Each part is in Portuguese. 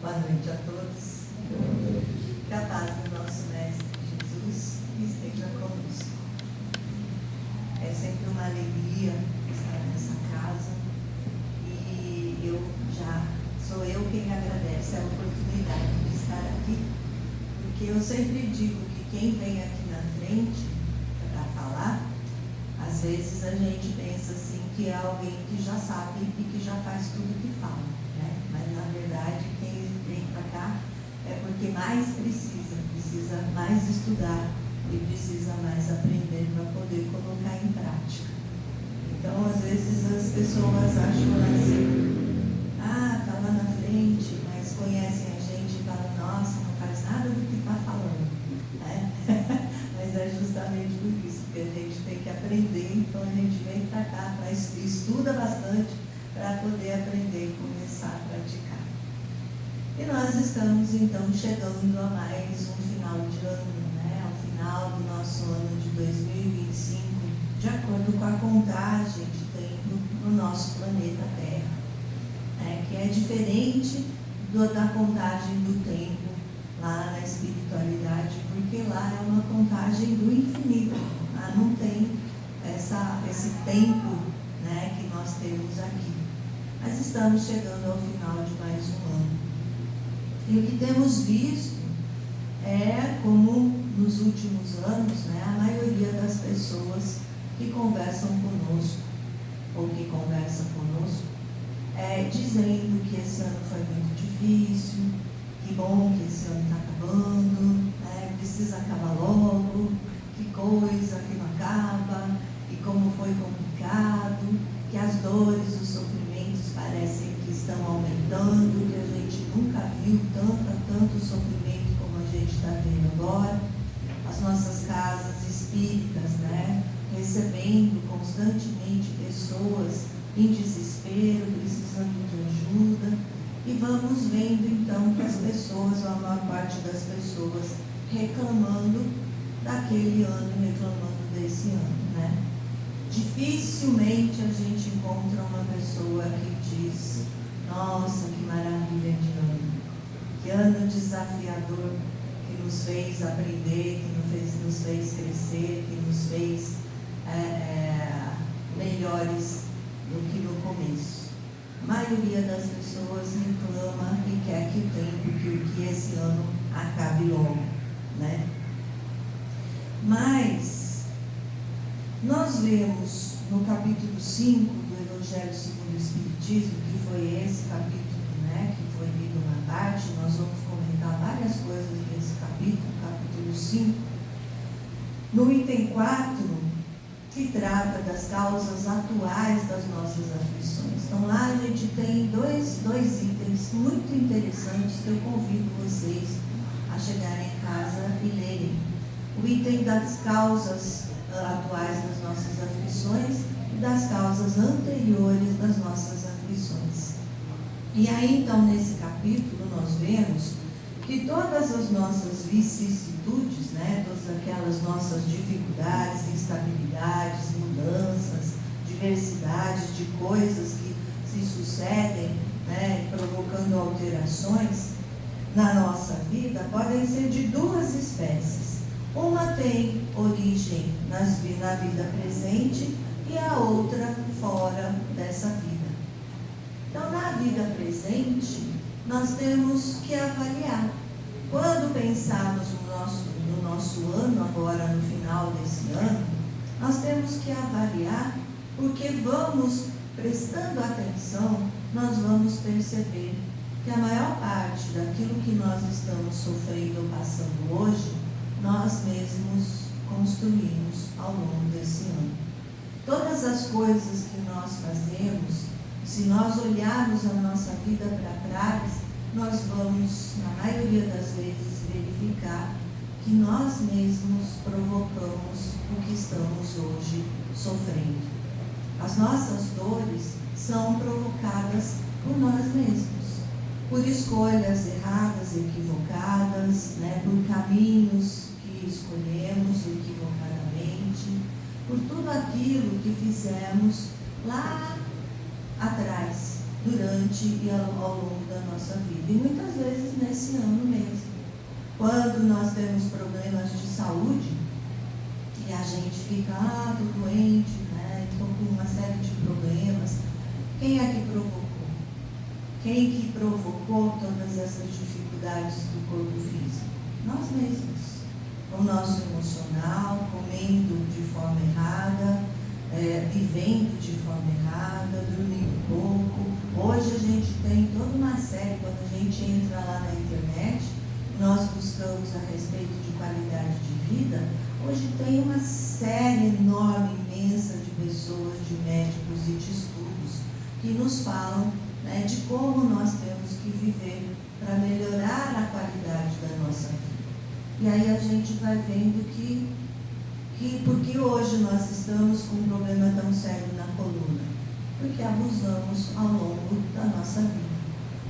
Boa noite a todos. Que a paz do nosso Mestre Jesus esteja conosco. É sempre uma alegria estar nessa casa e sou eu quem agradece a oportunidade de estar aqui, porque eu sempre digo que quem vem aqui na frente para falar, às vezes a gente pensa assim que é alguém que já sabe e que já faz tudo que fala, né? Mas na verdade quem vem para cá é porque mais precisa mais estudar e precisa mais aprender para poder colocar em prática. Então às vezes as pessoas acham assim, está lá na frente, mas conhecem a gente e falam, nossa, não faz nada do que está falando, né? Mas é justamente por isso que a gente tem que aprender, então a gente vem para cá, estuda bastante para poder aprender e começar a praticar. E nós estamos então chegando a mais um final de ano, né? Ao final do nosso ano de 2025, de acordo com a contagem de tempo no nosso planeta Terra, né? Que é diferente da contagem do tempo lá na espiritualidade, porque lá é uma contagem do infinito, lá não tem esse tempo, né, que nós temos aqui. Mas estamos chegando ao final de mais um ano. E o que temos visto é como nos últimos anos, né, a maioria das pessoas que conversam conosco, ou que conversam conosco, dizendo que esse ano foi muito difícil, que bom que esse ano está acabando, né, precisa acabar logo, que coisa que não acaba, e como foi complicado, que as dores, os sofrimentos parecem que estão aumentando, que a gente nunca viu tanto sofrimento como a gente está vendo agora. As nossas casas espíritas, né, recebendo constantemente pessoas em desespero, precisando de ajuda, e vamos vendo então que as pessoas, ou a maior parte das pessoas, reclamando daquele ano, reclamando desse ano, né? Dificilmente a gente encontra uma pessoa que diz, nossa, que maravilha de ano desafiador, que nos fez aprender, que nos fez crescer, que nos fez melhores do que no começo. A maioria das pessoas reclama e quer que o tempo, que esse ano acabe logo, né? Mas nós vemos no capítulo 5 do Evangelho segundo o Espiritismo, que foi esse capítulo, né, que foi lido na parte, nós vamos comentar várias coisas desse capítulo 5, no item 4, que trata das causas atuais das nossas aflições. Então lá a gente tem dois itens muito interessantes que eu convido vocês a chegarem em casa e lerem. O item das causas atuais das nossas aflições e das causas anteriores das nossas aflições. E aí então nesse capítulo nós vemos que todas as nossas vicissitudes, né, todas aquelas nossas dificuldades, instabilidades, mudanças, diversidades de coisas que se sucedem, né, provocando alterações na nossa vida, podem ser de duas espécies. Uma tem origem na vida presente e a outra fora dessa vida. Então, na vida presente, nós temos que avaliar. Quando pensarmos no nosso ano, agora no final desse ano, nós temos que avaliar, porque vamos, prestando atenção, nós vamos perceber que a maior parte daquilo que nós estamos sofrendo ou passando hoje, nós mesmos construímos ao longo desse ano. Todas as coisas que nós fazemos, se nós olharmos a nossa vida para trás, nós vamos, na maioria das vezes, verificar que nós mesmos provocamos o que estamos hoje sofrendo. As nossas dores são provocadas por nós mesmos, por escolhas erradas, equivocadas, né, por caminhos que escolhemos equivocadamente, por tudo aquilo que fizemos lá atrás, durante e ao longo da nossa vida. E muitas vezes nesse ano mesmo. Quando nós temos problemas de saúde, e a gente fica, tô doente, né? Estou com uma série de problemas. Quem é que provocou? Quem que provocou todas essas dificuldades do corpo físico? Nós mesmos. O nosso emocional, comendo de forma errada, vivendo de forma errada, dormindo pouco. Hoje a gente tem toda uma série, quando a gente entra lá na internet, nós buscamos a respeito de qualidade de vida. Hoje tem uma série enorme, imensa de pessoas, de médicos e de estudos que nos falam, né, de como nós temos que viver para melhorar a qualidade da nossa vida. E aí a gente vai vendo que porque hoje nós estamos com um problema tão sério na coluna? Porque abusamos ao longo da nossa vida.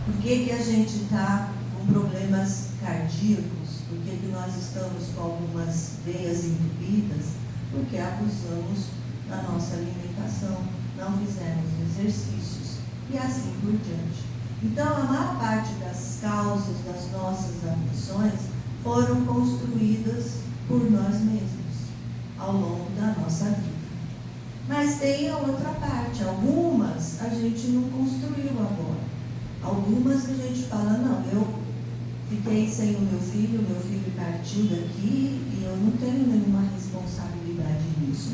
Por que a gente está com problemas cardíacos? Por que nós estamos com algumas veias entupidas? Porque abusamos da nossa alimentação, não fizemos exercícios e assim por diante. Então, a maior parte das causas das nossas aflições foram construídas por nós mesmos ao longo da nossa vida. Mas tem a outra parte, algumas a gente não construiu agora. Algumas a gente fala, não, eu fiquei sem o meu filho partiu daqui e eu não tenho nenhuma responsabilidade nisso,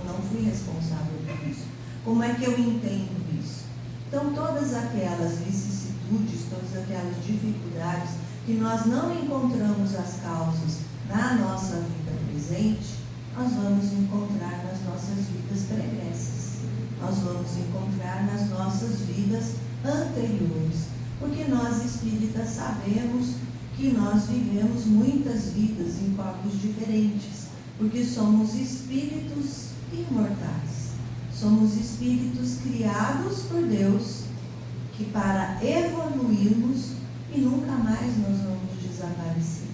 não fui responsável por isso. Como é que eu entendo isso? Então, todas aquelas vicissitudes, todas aquelas dificuldades que nós não encontramos as causas na nossa vida presente, nós vamos encontrar nas nossas vidas pregressas. Nós vamos encontrar nas nossas vidas anteriores. Porque nós espíritas sabemos que nós vivemos muitas vidas em corpos diferentes. Porque somos espíritos imortais. Somos espíritos criados por Deus, que para evoluirmos e nunca mais nós vamos desaparecer.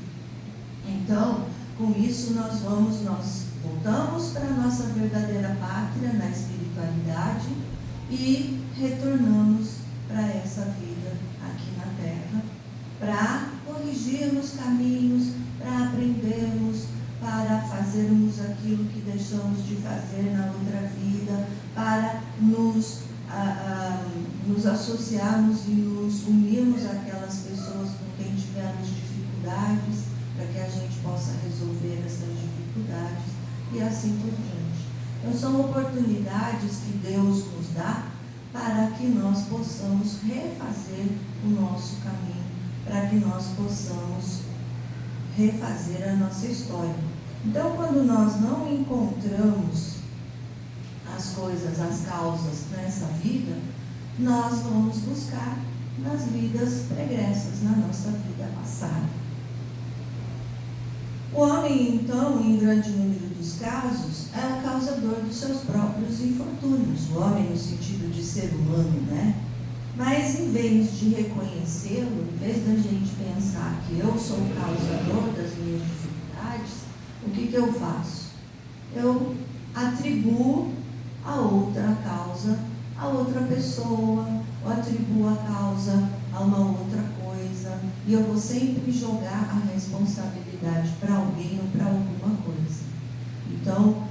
Então, com isso nós voltamos para a nossa verdadeira pátria na espiritualidade e retornamos para essa vida aqui na Terra, para corrigirmos caminhos, para aprendermos, para fazermos aquilo que deixamos de fazer na outra vida, para nos associarmos e nos unirmos àquelas pessoas com quem tivemos dificuldades, para que a gente possa resolver essas dificuldades e assim por diante. Então, são oportunidades que Deus nos dá para que nós possamos refazer o nosso caminho, para que nós possamos refazer a nossa história. Então, quando nós não encontramos as coisas, as causas nessa vida, nós vamos buscar nas vidas pregressas, na nossa vida passada. O homem, então, em grande número dos casos, é o causador dos seus próprios infortúnios. O homem no sentido de ser humano, né? Mas em vez de reconhecê-lo, em vez da gente pensar que eu sou o causador das minhas dificuldades, o que eu faço? Eu atribuo a outra causa a outra pessoa, ou atribuo a causa a uma outra coisa, e eu vou sempre jogar a responsabilidade para alguém ou para alguma coisa. Então,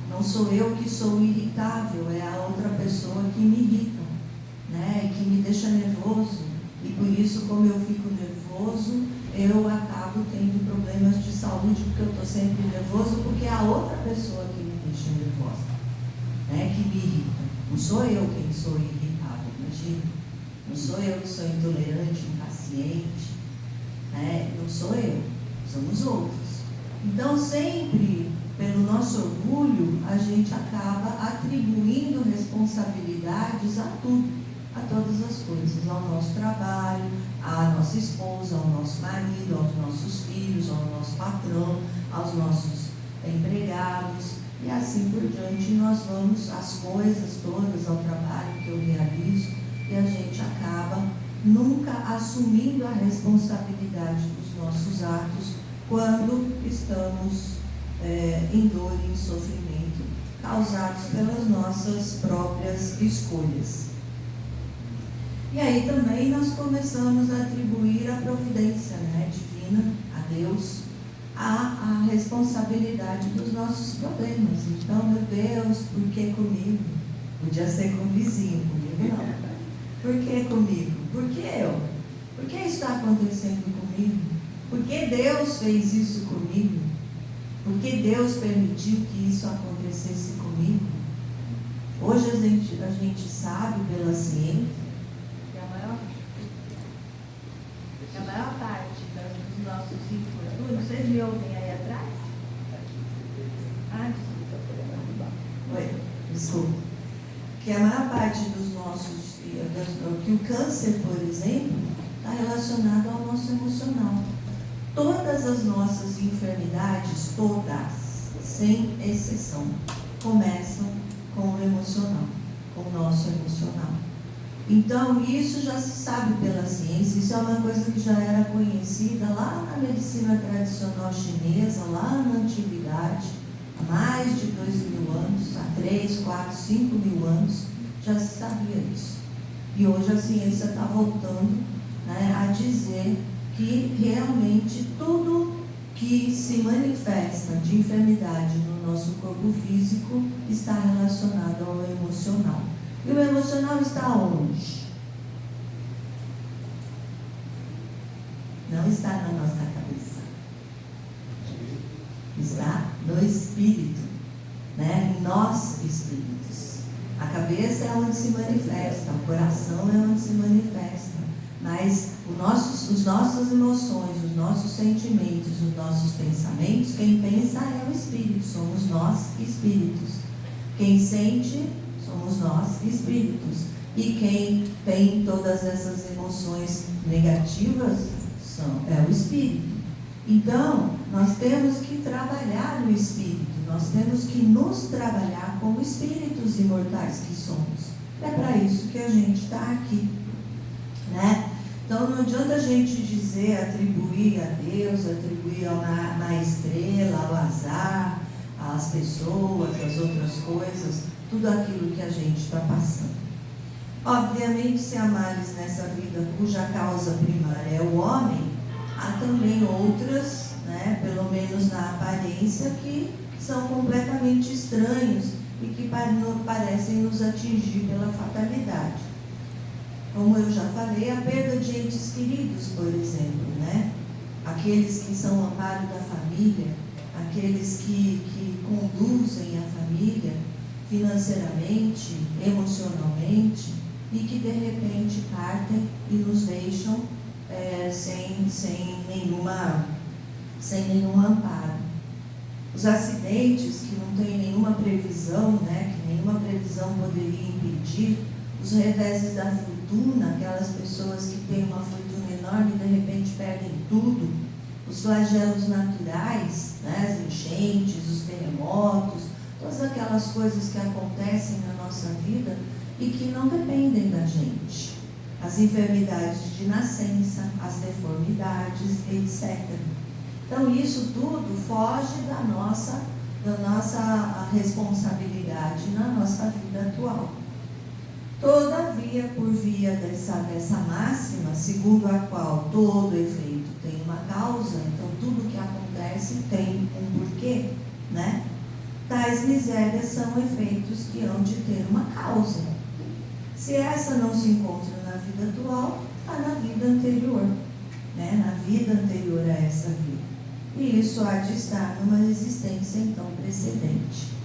não sou eu que sou irritável, é a outra pessoa que me irrita, né, e que me deixa nervoso, e por isso, como eu fico nervoso, eu acabo tendo problemas de saúde, porque eu estou sempre nervoso, porque é a outra pessoa que me deixa nervosa, né, que me irrita. Não sou eu quem sou irritável, imagina. Não sou eu que sou intolerante, impaciente, né? Não sou eu, são os outros. Então, sempre, pelo nosso orgulho, a gente acaba atribuindo responsabilidades a tudo, a todas as coisas, ao nosso trabalho, à nossa esposa, ao nosso marido, aos nossos filhos, ao nosso patrão, aos nossos empregados, e assim por diante. Nós vamos, as coisas todas, ao trabalho que eu realizo, e a gente acaba nunca assumindo a responsabilidade dos nossos atos quando estamos em dor e em sofrimento causados pelas nossas próprias escolhas. E aí também nós começamos a atribuir a providência, né, divina, a Deus, a responsabilidade dos nossos problemas. Então, meu Deus, por que comigo? Podia ser com o vizinho, comigo não. Por que comigo? Por que eu? Por que está acontecendo comigo? Por que Deus fez isso comigo? Por que Deus permitiu que isso acontecesse comigo? Hoje a gente sabe pela ciência que a maior parte dos nossos infortúnios, vocês me ouvem aí atrás? Oi, desculpa. Que a maior parte dos nossos, que o câncer, por exemplo, está relacionado ao nosso emocional. Todas as nossas enfermidades, todas, sem exceção, começam com o emocional, com o nosso emocional. Então, isso já se sabe pela ciência, isso é uma coisa que já era conhecida lá na medicina tradicional chinesa, lá na antiguidade, há mais de 2.000 anos, há 3, 4, 5.000 anos, já se sabia isso. E hoje a ciência está voltando, né, a dizer que realmente tudo que se manifesta de enfermidade no nosso corpo físico está relacionado ao emocional. E o emocional está onde? Não está na nossa cabeça. Está no espírito, né? Em nós espíritos. A cabeça é onde se manifesta, o coração é onde se manifesta. Mas os nossas emoções, os nossos sentimentos, os nossos pensamentos, quem pensa é o espírito, somos nós espíritos. Quem sente, somos nós espíritos. E quem tem todas essas emoções negativas é o espírito. Então, nós temos que trabalhar no espírito, nós temos que nos trabalhar como espíritos imortais que somos. É para isso que a gente está aqui, né? Então, não adianta a gente dizer, atribuir a Deus, atribuir a uma estrela, ao azar, às pessoas, às outras coisas, tudo aquilo que a gente está passando. Obviamente, se há males nessa vida cuja causa primária é o homem, há também outras, né, pelo menos na aparência, que são completamente estranhos e que parecem nos atingir pela fatalidade. Como eu já falei, a perda de entes queridos, por exemplo, né? Aqueles que são o amparo da família, aqueles que conduzem a família financeiramente, emocionalmente, e que de repente partem e nos deixam sem nenhum amparo. Os acidentes que não têm nenhuma previsão, né? Que nenhuma previsão poderia impedir, os reveses da fortuna, aquelas pessoas que têm uma fortuna enorme e de repente perdem tudo, os flagelos naturais, né, as enchentes, os terremotos, todas aquelas coisas que acontecem na nossa vida e que não dependem da gente. As enfermidades de nascença, as deformidades, etc. Então isso tudo foge da nossa responsabilidade na nossa vida atual. Todavia, por via dessa máxima, segundo a qual todo efeito tem uma causa, então tudo que acontece tem um porquê, né? Tais misérias são efeitos que hão de ter uma causa. Se essa não se encontra na vida atual, está na vida anterior, né? Na vida anterior a essa vida. E isso há de estar numa existência então precedente.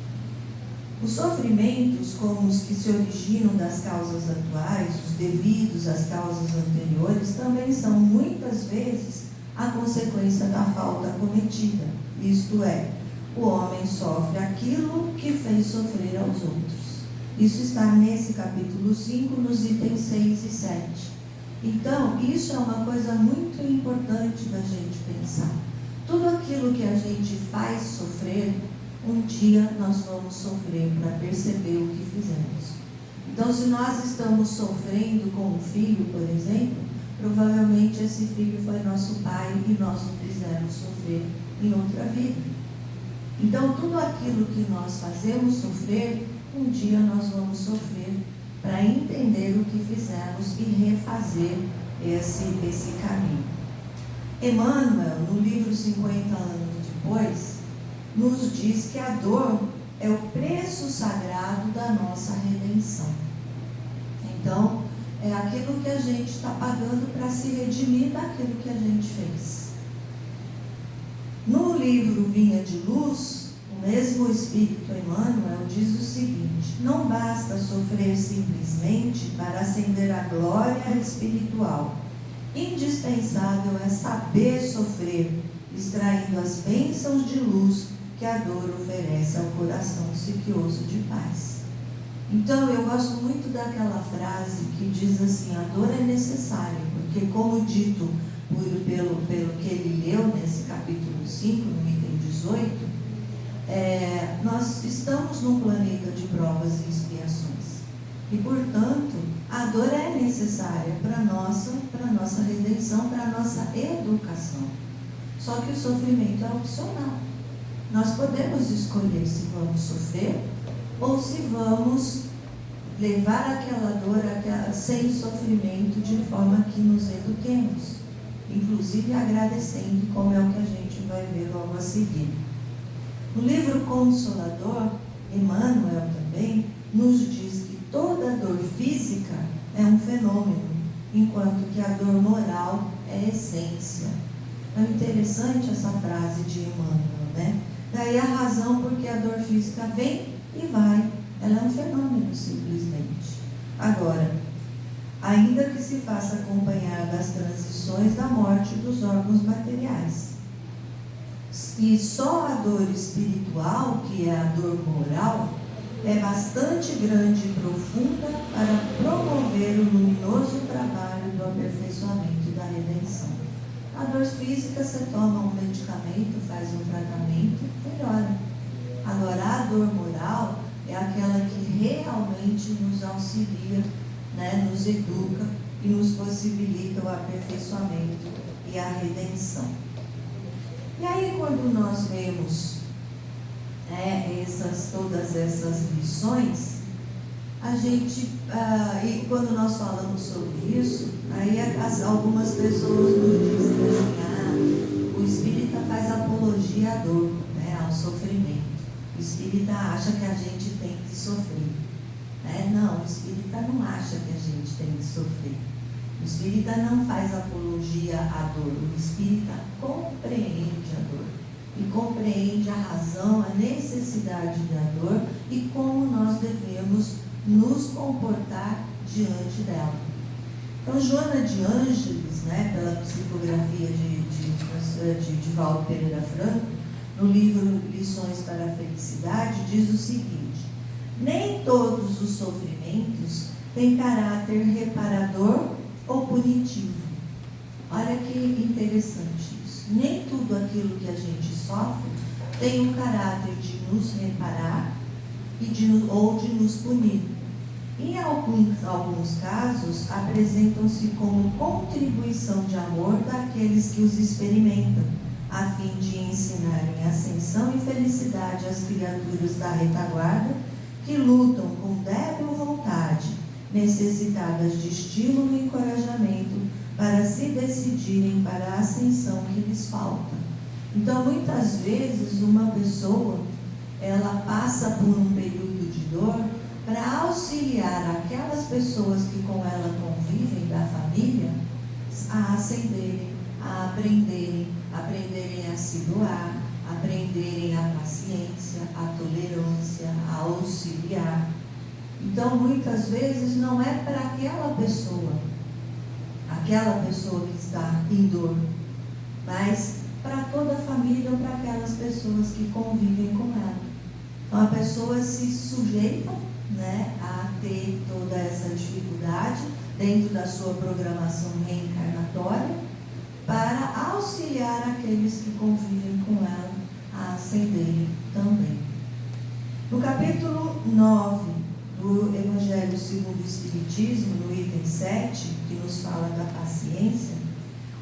Os sofrimentos, como os que se originam das causas atuais, os devidos às causas anteriores, também são muitas vezes a consequência da falta cometida. Isto é, o homem sofre aquilo que fez sofrer aos outros. Isso está nesse capítulo 5, nos itens 6 e 7. Então, isso é uma coisa muito importante da gente pensar. Tudo aquilo que a gente faz sofrer, um dia nós vamos sofrer para perceber o que fizemos. Então, se nós estamos sofrendo com um filho, por exemplo, provavelmente esse filho foi nosso pai e nós o fizemos sofrer em outra vida. Então, tudo aquilo que nós fazemos sofrer, um dia nós vamos sofrer para entender o que fizemos e refazer esse caminho. Emmanuel, no livro 50 anos depois, nos diz que a dor é o preço sagrado da nossa redenção. Então, é aquilo que a gente está pagando para se redimir daquilo que a gente fez. No livro Vinha de Luz, o mesmo Espírito Emmanuel diz o seguinte: não basta sofrer simplesmente para ascender à glória espiritual. Indispensável é saber sofrer, extraindo as bênçãos de luz que a dor oferece ao coração obsequioso de paz. Então, eu gosto muito daquela frase que diz assim: a dor é necessária, porque, como dito pelo que ele leu nesse capítulo 5, no item 18, nós estamos num planeta de provas e expiações. E, portanto, a dor é necessária para a nossa redenção, para a nossa educação. Só que o sofrimento é opcional. Nós podemos escolher se vamos sofrer ou se vamos levar aquela dor sem sofrimento, de forma que nos eduquemos, inclusive agradecendo, como é o que a gente vai ver logo a seguir. No livro Consolador, Emmanuel também nos diz que toda dor física é um fenômeno, enquanto que a dor moral é essência. É interessante essa frase de Emmanuel, né? Daí a razão porque a dor física vem e vai. Ela é um fenômeno, simplesmente. Agora, ainda que se faça acompanhar das transições da morte dos órgãos materiais. E só a dor espiritual, que é a dor moral, é bastante grande e profunda para promover o luminoso trabalho do aperfeiçoamento da redenção. A dor física, você toma um medicamento, faz um tratamento, melhora. Agora, a dor moral é aquela que realmente nos auxilia, né, nos educa e nos possibilita o aperfeiçoamento e a redenção. E aí, quando nós vemos todas essas lições, a gente, e quando nós falamos sobre isso, aí algumas pessoas nos dizem assim: o espírita faz apologia à dor, né, ao sofrimento. O espírita acha que a gente tem que sofrer. Não, o espírita não acha que a gente tem que sofrer. O espírita não faz apologia à dor. O espírita compreende a dor. E compreende a razão, a necessidade da dor e como nós devemos nos comportar diante dela. Então, Joana de Ângeles, pela psicografia de Valdo Pereira Franco, no livro Lições para a Felicidade, diz o seguinte: nem todos os sofrimentos têm caráter reparador ou punitivo. Olha que interessante isso. Nem tudo aquilo que a gente sofre tem um caráter de nos reparar ou de nos punir. Em alguns casos, apresentam-se como contribuição de amor daqueles que os experimentam, a fim de ensinarem ascensão e felicidade às criaturas da retaguarda que lutam com débil vontade, necessitadas de estímulo e encorajamento para se decidirem para a ascensão que lhes falta. Então, muitas vezes, uma pessoa, ela passa por um período de dor para auxiliar aquelas pessoas que com ela convivem, da família, a ascenderem, a aprenderem a se doar, aprenderem a paciência, a tolerância, a auxiliar. Então, muitas vezes, não é para aquela pessoa que está em dor, mas para toda a família ou para aquelas pessoas que convivem com ela. Então, a pessoa se sujeita, a ter toda essa dificuldade dentro da sua programação reencarnatória para auxiliar aqueles que convivem com ela a ascenderem também. No capítulo 9 do Evangelho segundo o Espiritismo, no item 7, que nos fala da paciência,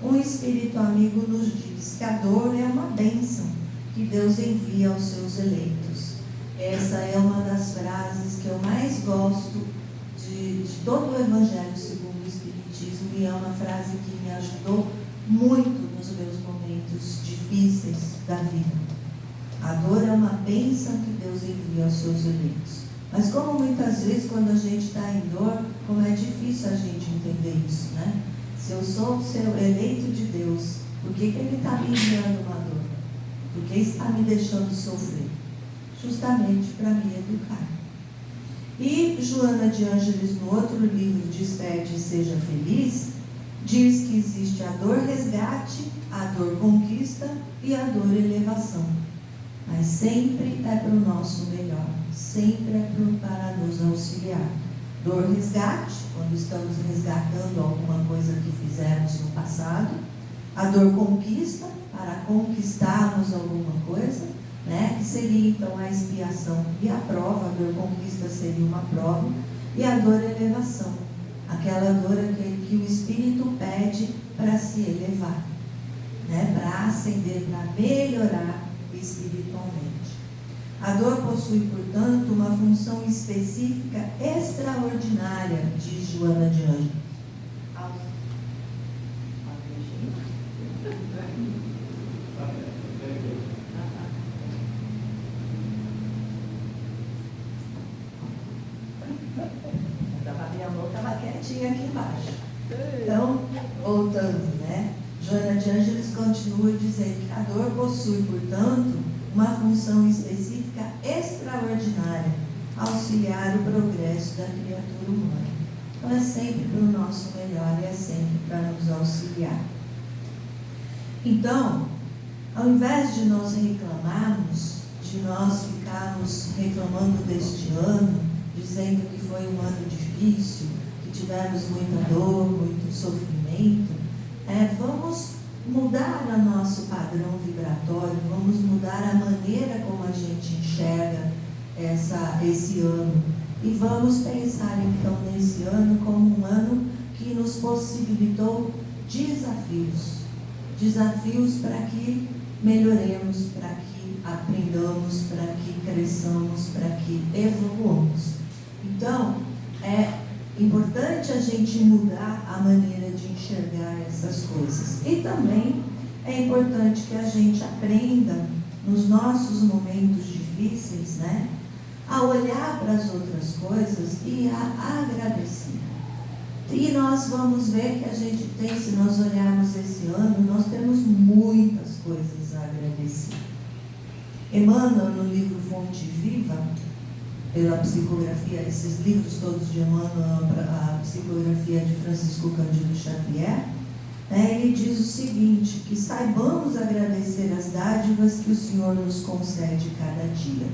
um espírito amigo nos diz que a dor é uma bênção que Deus envia aos seus eleitos. Essa é uma das frases que eu mais gosto de todo o Evangelho segundo o Espiritismo, e é uma frase que me ajudou muito nos meus momentos difíceis da vida. A dor é uma bênção que Deus envia aos seus eleitos. Mas como muitas vezes quando a gente está em dor, como é difícil a gente entender isso, né? Se eu sou o seu eleito de Deus, por que Ele está me enviando uma dor? Por que está me deixando sofrer? Justamente para me educar. E Joana de Ângeles, no outro livro, Desperte e Seja Feliz, diz que existe a dor resgate, a dor conquista e a dor elevação. Mas sempre é para o nosso melhor, sempre é para nos auxiliar. Dor resgate, quando estamos resgatando alguma coisa que fizemos no passado. A dor conquista, para conquistarmos alguma coisa, né? Que seria então a expiação e a prova. A dor conquista seria uma prova. E a dor elevação, aquela dor que o Espírito pede para se elevar, né? Para ascender, para melhorar espiritualmente. A dor possui, portanto, uma função específica extraordinária, diz Joana de Ângeles. A minha mão estava quietinha aqui embaixo. Então, voltando, né? Joana de Ângeles continua dizendo que a dor possui, portanto, uma função específica extraordinária, auxiliar o progresso da criatura humana. Então é sempre para o nosso melhor e é sempre para nos auxiliar. Então, ao invés de nós reclamarmos, de nós ficarmos reclamando deste ano, dizendo que foi um ano difícil, que tivemos muita dor, muito sofrimento, vamos mudar o nosso padrão vibratório, vamos mudar a maneira como a gente enxerga esse ano. E vamos pensar então nesse ano como um ano que nos possibilitou desafios. Desafios para que melhoremos, para que aprendamos, para que cresçamos, para que evoluamos. Então, é importante a gente mudar a maneira de enxergar essas coisas. E também é importante que a gente aprenda, nos nossos momentos difíceis, né, a olhar para as outras coisas e a agradecer. E nós vamos ver que a gente tem, se nós olharmos esse ano, nós temos muitas coisas a agradecer. Emmanuel, no livro Fonte Viva, pela psicografia, esses livros todos de Emmanuel, a psicografia de Francisco Cândido Xavier, ele diz o seguinte, que saibamos agradecer as dádivas que o Senhor nos concede cada dia.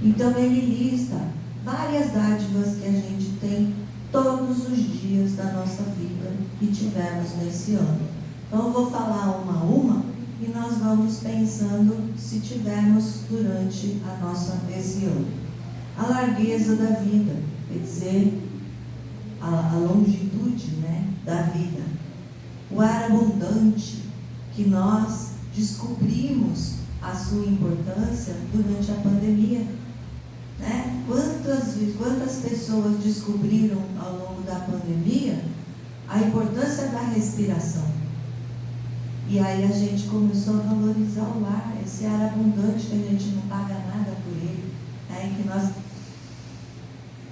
Então ele lista várias dádivas que a gente tem todos os dias da nossa vida que tivemos nesse ano. Então eu vou falar uma a uma e nós vamos pensando se tivemos durante esse ano. A largueza da vida, quer dizer, a longitude, né, da vida. O ar abundante, que nós descobrimos a sua importância durante a pandemia. Né? Quantas pessoas descobriram ao longo da pandemia a importância da respiração? E aí a gente começou a valorizar o ar, esse ar abundante que a gente não paga nada por ele, né? Que nós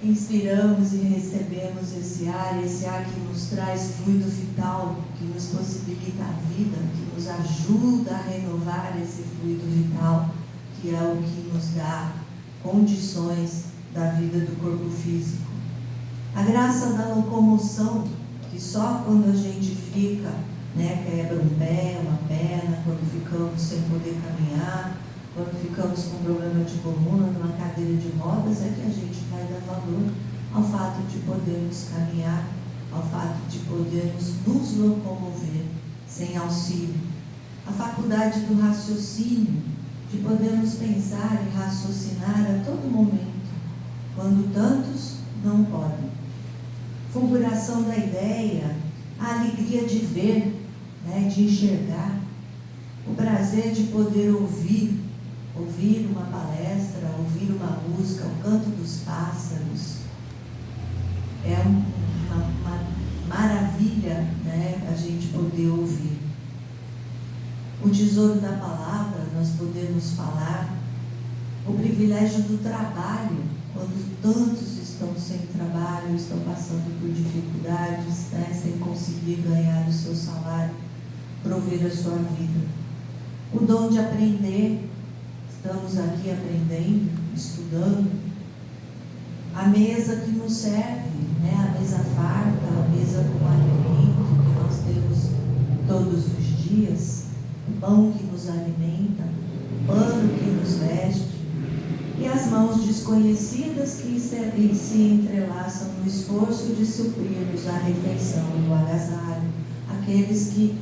inspiramos e recebemos esse ar que nos traz fluido vital, que nos possibilita a vida, que nos ajuda a renovar esse fluido vital, que é o que nos dá condições da vida do corpo físico. A graça da locomoção, que só quando a gente fica, né, quebra um pé, uma perna, quando ficamos sem poder caminhar, quando ficamos com problema de coluna, numa cadeira de rodas, é que a gente vai dar valor ao fato de podermos caminhar, ao fato de podermos nos locomover sem auxílio. A faculdade do raciocínio, de podermos pensar e raciocinar a todo momento, quando tantos não podem. Fulguração da ideia, a alegria de ver, né, de enxergar, o prazer de poder ouvir uma palestra, ouvir uma música, o canto dos pássaros. É uma maravilha, né, a gente poder ouvir. O tesouro da palavra, nós podemos falar. O privilégio do trabalho, quando tantos estão sem trabalho, estão passando por dificuldades, né, sem conseguir ganhar o seu salário, prover a sua vida. O dom de aprender, estamos aqui aprendendo, estudando. A mesa que nos serve, né, a mesa farta, a mesa com alimento que nós temos todos os dias, o pão que nos alimenta, o pano que nos veste, e as mãos desconhecidas que se entrelaçam no esforço de suprir-nos a refeição e o agasalho. Aqueles que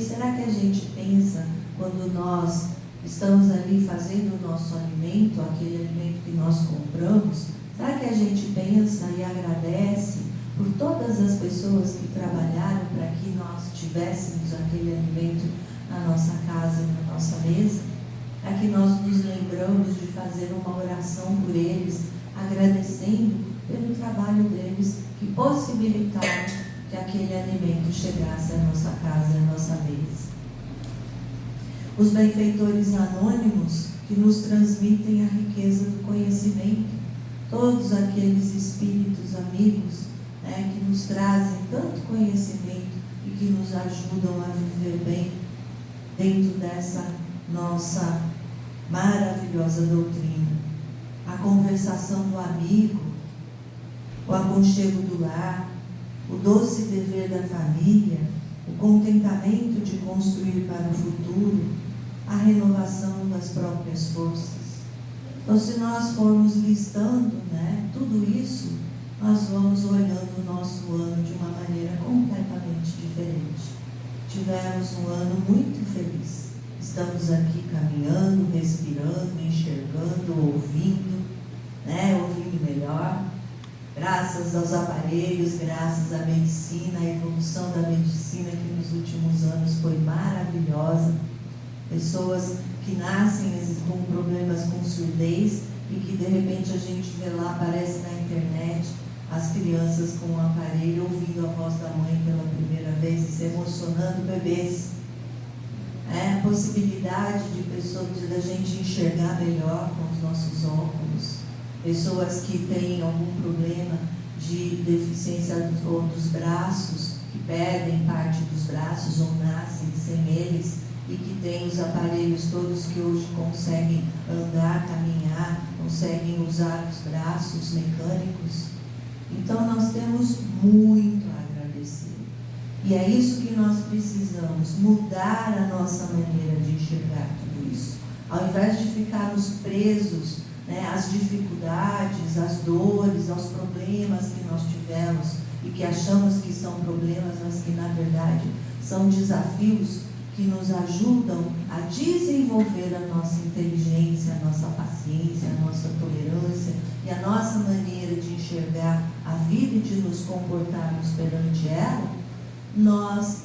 será que a gente pensa quando nós estamos ali fazendo o nosso alimento, aquele alimento que nós compramos, será que a gente pensa e agradece por todas as pessoas que trabalharam para que nós tivéssemos aquele alimento na nossa casa e na nossa mesa? É que nós nos lembramos de fazer uma oração por eles, agradecendo pelo trabalho deles, que possibilitaram que aquele alimento chegasse à nossa casa e à nossa mesa. Os benfeitores anônimos que nos transmitem a riqueza do conhecimento, todos aqueles espíritos amigos, né, que nos trazem tanto conhecimento e que nos ajudam a viver bem dentro dessa nossa maravilhosa doutrina. A conversação do amigo, o aconchego do lar, o doce dever da família, o contentamento de construir para o futuro, a renovação das próprias forças. Então, se nós formos listando, né, tudo isso, nós vamos olhando o nosso ano de uma maneira completamente diferente. Tivemos um ano muito feliz. Estamos aqui caminhando, respirando, enxergando, ouvindo, né, ouvindo melhor. Graças aos aparelhos, graças à medicina, a evolução da medicina que nos últimos anos foi maravilhosa. Pessoas que nascem com problemas com surdez e que de repente a gente vê lá, aparece na internet, as crianças com o aparelho ouvindo a voz da mãe pela primeira vez e se emocionando, bebês. A possibilidade de pessoas, da gente enxergar melhor com os nossos óculos. Pessoas que têm algum problema de deficiência dos braços, que perdem parte dos braços ou nascem sem eles, e que têm os aparelhos todos que hoje conseguem andar, caminhar, conseguem usar os braços mecânicos. Então nós temos muito a agradecer. E é isso que nós precisamos, mudar a nossa maneira de enxergar tudo isso. Ao invés de ficarmos presos, né, às dificuldades, às dores, aos problemas que nós tivemos e que achamos que são problemas, mas que na verdade são desafios que nos ajudam a desenvolver a nossa inteligência, a nossa paciência, a nossa tolerância e a nossa maneira de enxergar a vida e de nos comportarmos perante ela, nós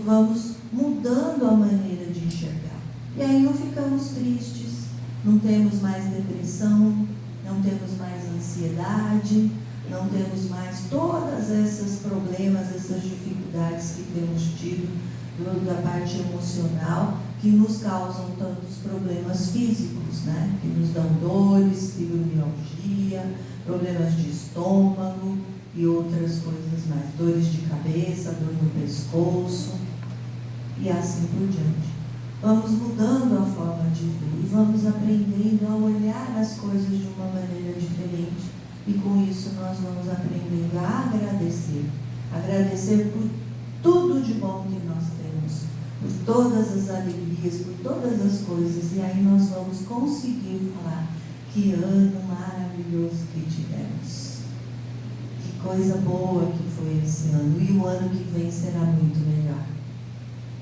vamos mudando a maneira de enxergar. E aí não ficamos tristes, não temos mais depressão, não temos mais ansiedade, não temos mais todas esses problemas, essas dificuldades que temos tido da parte emocional, que nos causam tantos problemas físicos, né? Que nos dão dores, fibromialgia, problemas de estômago e outras coisas mais, dores de cabeça, dor no pescoço e assim por diante. Vamos mudando a forma de ver e vamos aprendendo a olhar as coisas de uma maneira diferente, e com isso nós vamos aprendendo a agradecer por tudo de bom que nós temos, por todas as alegrias, por todas as coisas, e aí nós vamos conseguir falar: que ano maravilhoso que tivemos, que coisa boa que foi esse ano, e o ano que vem será muito melhor.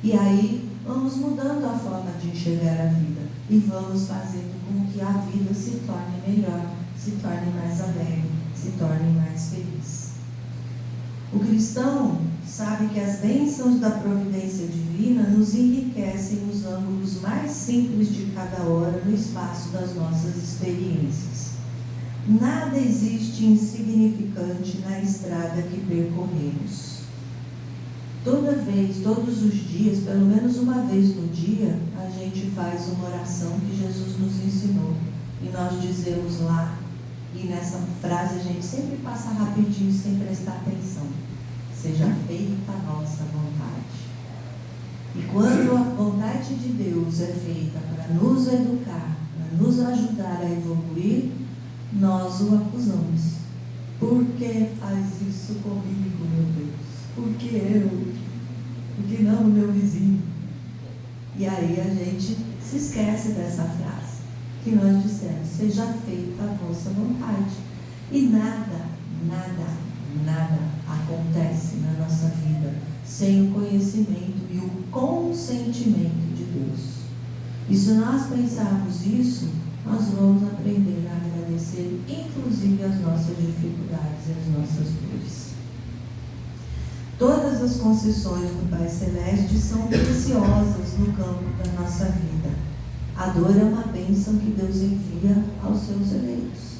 E aí vamos mudando a forma de enxergar a vida e vamos fazendo com que a vida se torne melhor, se torne mais alegre, se torne mais feliz. O cristão sabe que as bênçãos da providência divina nos enriquecem nos ângulos mais simples de cada hora no espaço das nossas experiências. Nada existe insignificante na estrada que percorremos. Toda vez, todos os dias, pelo menos uma vez no dia, a gente faz uma oração que Jesus nos ensinou. E nós dizemos lá, e nessa frase a gente sempre passa rapidinho, sem prestar atenção: seja feita a nossa vontade. E quando a vontade de Deus é feita para nos educar, para nos ajudar a evoluir, nós o acusamos. Por que faz isso comigo, meu Deus? Por que eu? Por que não o meu vizinho? E aí a gente se esquece dessa frase que nós dissemos: seja feita a vossa vontade. E nada acontece na nossa vida sem o conhecimento e o consentimento de Deus. E se nós pensarmos isso, nós vamos aprender a agradecer, inclusive as nossas dificuldades e as nossas dores. Todas as concessões do Pai Celeste são preciosas no campo da nossa vida. A dor é uma bênção que Deus envia aos seus eleitos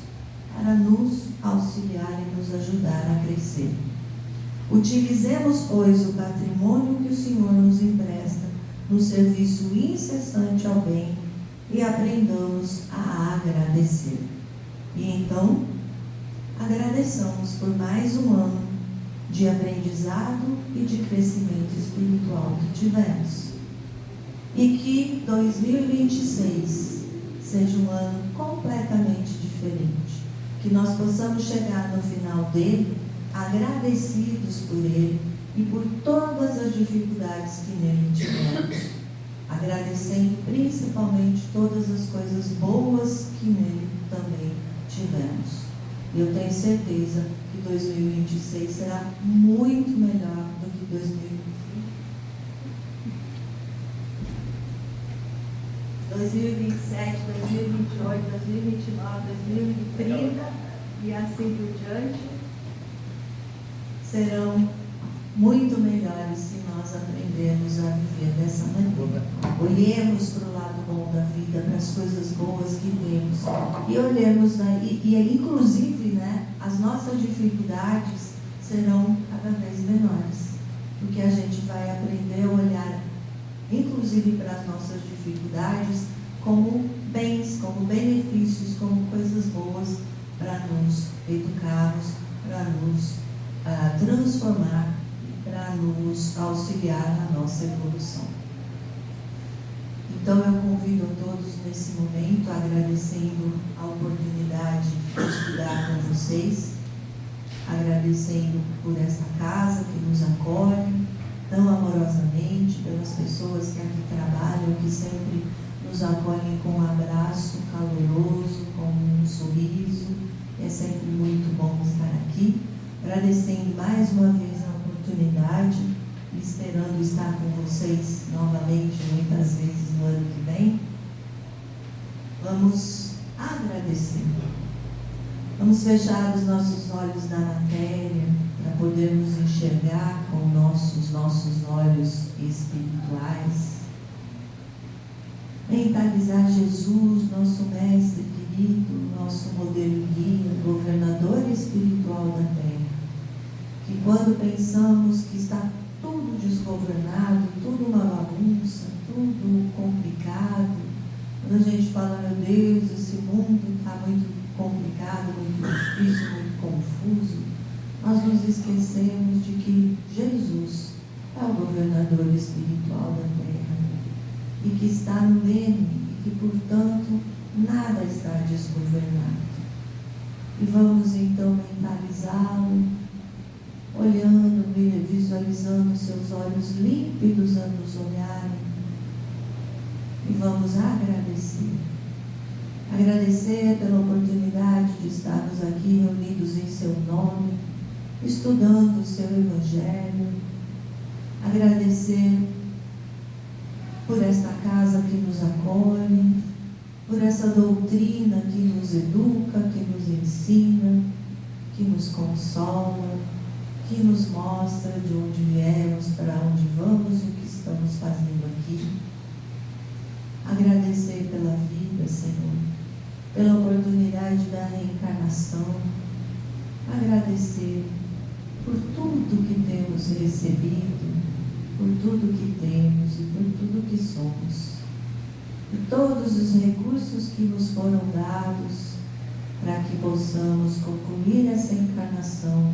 para nos auxiliar e nos ajudar a crescer. Utilizemos, pois, o patrimônio que o Senhor nos empresta no serviço incessante ao bem e aprendamos a agradecer. E então, agradeçamos por mais um ano de aprendizado e de crescimento espiritual que tivemos. E que 2026 seja um ano completamente diferente. Que nós possamos chegar no final dele agradecidos por ele e por todas as dificuldades que nele tivemos. Agradecendo principalmente todas as coisas boas que nele também tivemos. E eu tenho certeza que 2026 será muito melhor do que 2020. 2027, 2028, 2029, 2030 e assim por diante serão muito melhores se nós aprendermos a viver dessa maneira. Olhemos para o lado bom da vida, para as coisas boas que temos e olhemos, inclusive, as nossas dificuldades serão cada vez menores, porque a gente vai aprender a olhar, inclusive, para as nossas dificuldades como bens, como benefícios, como coisas boas para nos educarmos, para nos transformar, para nos auxiliar na nossa evolução. Então eu convido a todos nesse momento, agradecendo a oportunidade de estudar com vocês, agradecendo por esta casa que nos acolhe tão amorosamente, pelas pessoas que aqui trabalham, que sempre nos acolhem com um abraço caloroso, com um sorriso. É sempre muito bom estar aqui, agradecendo mais uma vez a oportunidade e esperando estar com vocês novamente, muitas vezes no ano que vem. Vamos agradecer. Vamos fechar os nossos olhos na matéria para podermos enxergar com nossos olhos espirituais. Mentalizar Jesus, nosso mestre querido, nosso modelo guia, governador espiritual da terra. Que quando pensamos que está tudo desgovernado, tudo uma bagunça, tudo complicado, quando a gente fala: meu Deus, esse mundo está muito complicado, muito difícil, muito confuso, nós nos esquecemos de que Jesus é o governador espiritual da terra e que está nele e que, portanto, nada está desgovernado. E vamos então mentalizá-lo, olhando, visualizando seus olhos límpidos a nos olharem, e vamos agradecer. Agradecer pela oportunidade de estarmos aqui reunidos em seu nome, estudando o seu Evangelho. Agradecer por esta casa que nos acolhe, por essa doutrina que nos educa, que nos ensina, que nos consola, que nos mostra de onde viemos, para onde vamos e o que estamos fazendo aqui. Agradecer pela vida, Senhor. pela oportunidade da reencarnação, agradecer por tudo que temos recebido, por tudo que temos e por tudo que somos, por todos os recursos que nos foram dados para que possamos concluir essa encarnação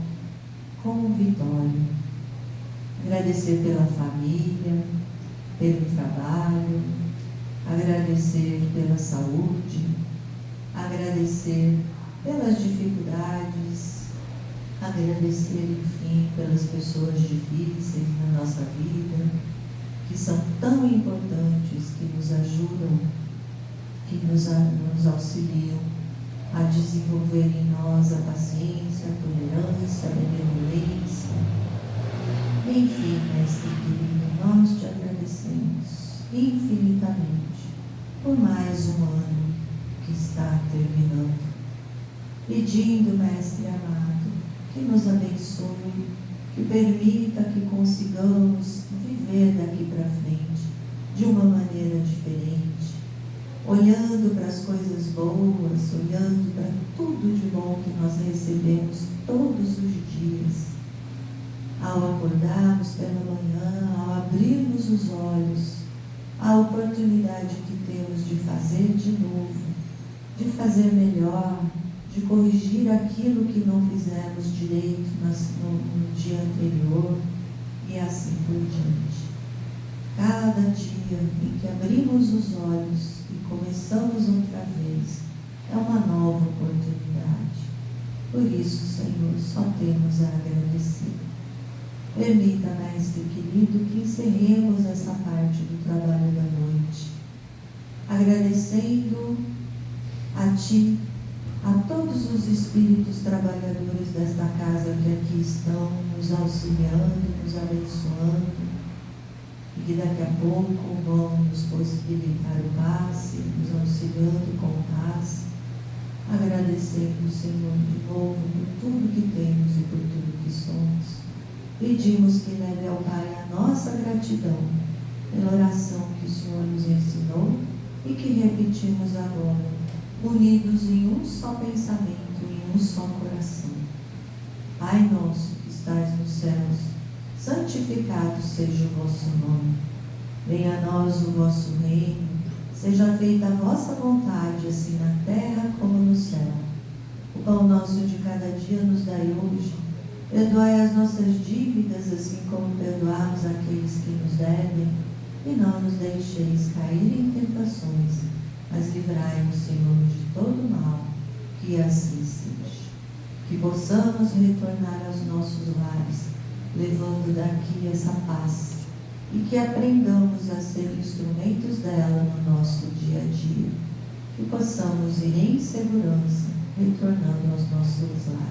com vitória. Agradecer pela família, pelo trabalho, agradecer pela saúde, agradecer pelas dificuldades, agradecer, enfim, pelas pessoas difíceis na nossa vida, que são tão importantes, que nos ajudam, que nos auxiliam a desenvolver em nós a paciência, a tolerância, a benevolência. Enfim, Mestre querido, nós te agradecemos infinitamente por mais um ano que está terminando, pedindo, Mestre amado, que nos abençoe, que permita que consigamos viver daqui para frente de uma maneira diferente, olhando para as coisas boas, olhando para tudo de bom que nós recebemos todos os dias. Ao acordarmos pela manhã, ao abrirmos os olhos, a oportunidade que temos de fazer de novo, de fazer melhor, de corrigir aquilo que não fizemos direito no dia anterior e assim por diante. Cada dia em que abrimos os olhos e começamos outra vez, é uma nova oportunidade. Por isso, Senhor, só temos a agradecer. Permita, Mestre querido, que encerremos essa parte do trabalho da noite, agradecendo a Ti, a todos os espíritos trabalhadores desta casa que aqui estão, nos auxiliando, nos abençoando, e que daqui a pouco vão nos possibilitar o passe, nos auxiliando com o passe, agradecendo, Senhor, de novo por tudo que temos e por tudo que somos. Pedimos que leve ao Pai a nossa gratidão pela oração que o Senhor nos ensinou e que repetimos agora, unidos em um só pensamento, em um só coração. Pai nosso que estais nos céus, santificado seja o vosso nome. Venha a nós o vosso reino, seja feita a vossa vontade, assim na terra como no céu. O pão nosso de cada dia nos dai hoje. Perdoai as nossas dívidas, assim como perdoamos aqueles que nos devem, e não nos deixeis cair em tentações, mas livrai-nos, Senhor, de todo mal, que assim seja. Que possamos retornar aos nossos lares, levando daqui essa paz, e que aprendamos a ser instrumentos dela no nosso dia a dia. Que possamos ir em segurança, retornando aos nossos lares.